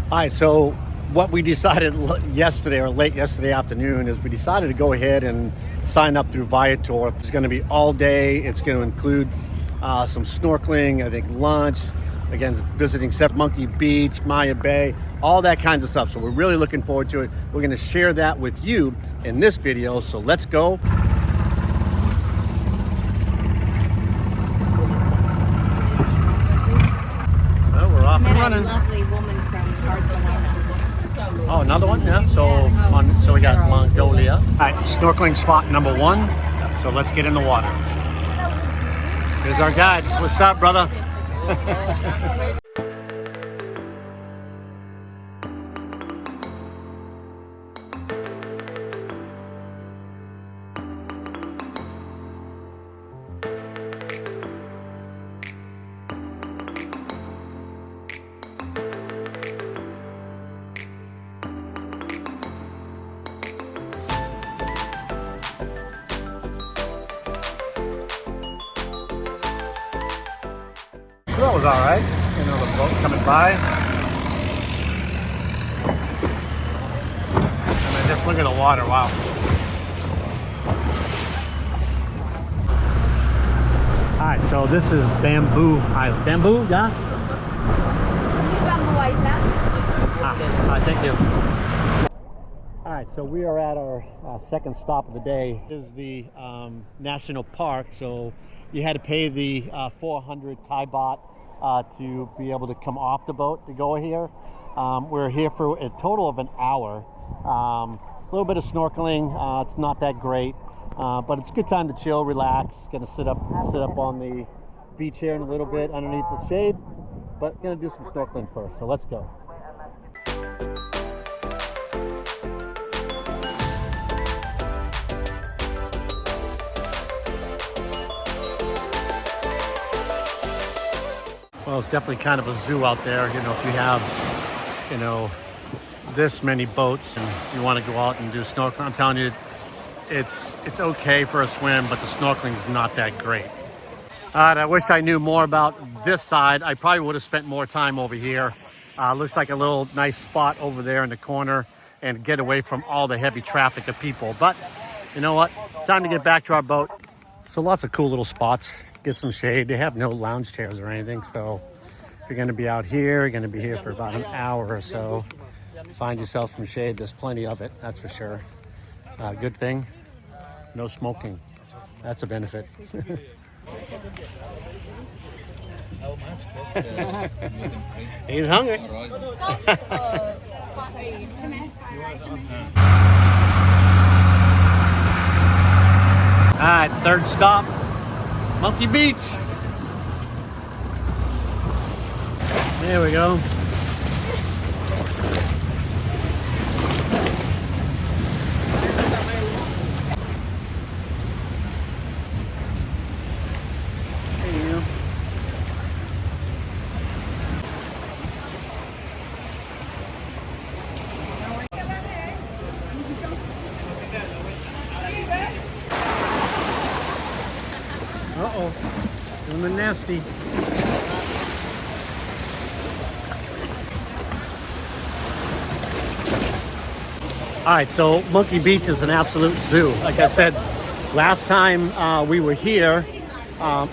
All right, so what we decided yesterday or late yesterday afternoon is we decided to go ahead and sign up through Viator. It's going to be all day. It's going to include some snorkeling, I think lunch, again, visiting Monkey Beach, Maya Bay, all that kinds of stuff. So we're really looking forward to it. We're going to share that with you in this video. So let's go. Well, we're off and running. Lovely woman from Barcelona. Oh, another one? Yeah. So we got Mongolia. All right, snorkeling spot number 1. So let's get in the water. Here's our guide. What's up, brother? That was all right. You know, the boat coming by. And then just look at the water. Wow. All right, so this is Bamboo Island. Bamboo, yeah? Bamboo Island. All right, thank you. All right, so we are at our second stop of the day. This is the national park, so you had to pay the 400 Thai baht to be able to come off the boat to go here. We're here for a total of an hour. A little bit of snorkeling. It's not that great, but it's a good time to chill, relax. Gonna sit up on the beach here in a little bit underneath the shade, but gonna do some snorkeling first. So let's go. Well, it's definitely kind of a zoo out there. You know, if you have, you know, this many boats and you want to go out and do snorkeling, I'm telling you, it's okay for a swim, but the snorkeling is not that great. All right, I wish I knew more about this side. I probably would have spent more time over here. Looks like a little nice spot over there in the corner and get away from all the heavy traffic of people. But you know what? Time to get back to our boat. So lots of cool little spots, get some shade. They have no lounge chairs or anything. So if you're gonna be out here, you're gonna be here for about an hour or so. Find yourself some shade, there's plenty of it, that's for sure. Good thing, no smoking. That's a benefit. He's hungry. All right, third stop, Monkey Beach. There we go. There you go. Uh-oh, doing the nasty. All right, so Monkey Beach is an absolute zoo. Like I said, last time we were here,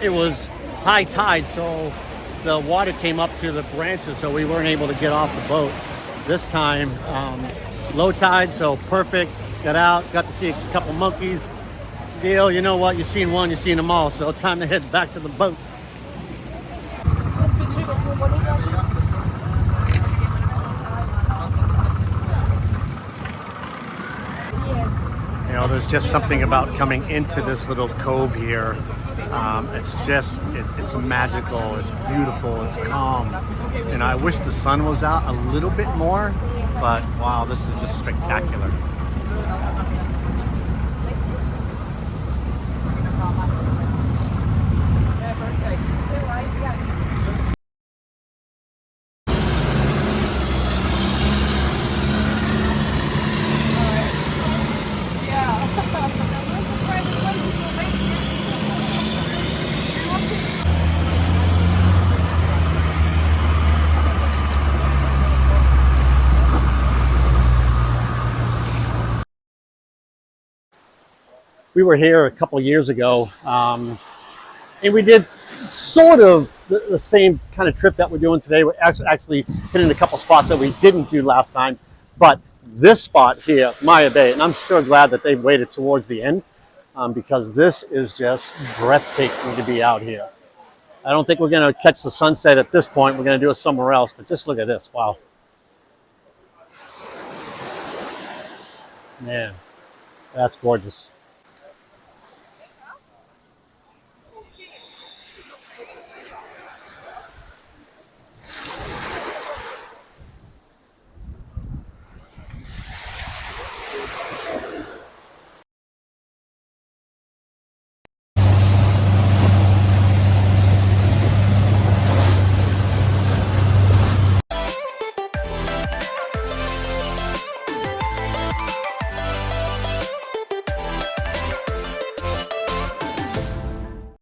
it was high tide, so the water came up to the branches, so we weren't able to get off the boat. This time, low tide, so perfect. Got out, got to see a couple monkeys. Deal, you know what? You've seen one, you've seen them all, so time to head back to the boat. You know, there's just something about coming into this little cove here. It's magical, it's beautiful, it's calm. And I wish the sun was out a little bit more, but wow, this is just spectacular. we were here a couple of years ago, and we did sort of the same kind of trip that we're doing today. We're actually hitting a couple spots that we didn't do last time, but this spot here, Maya Bay, and I'm sure glad that they waited towards the end, because this is just breathtaking to be out here. I don't think we're going to catch the sunset at this point. We're going to do it somewhere else, but just look at this. Wow. Man, that's gorgeous.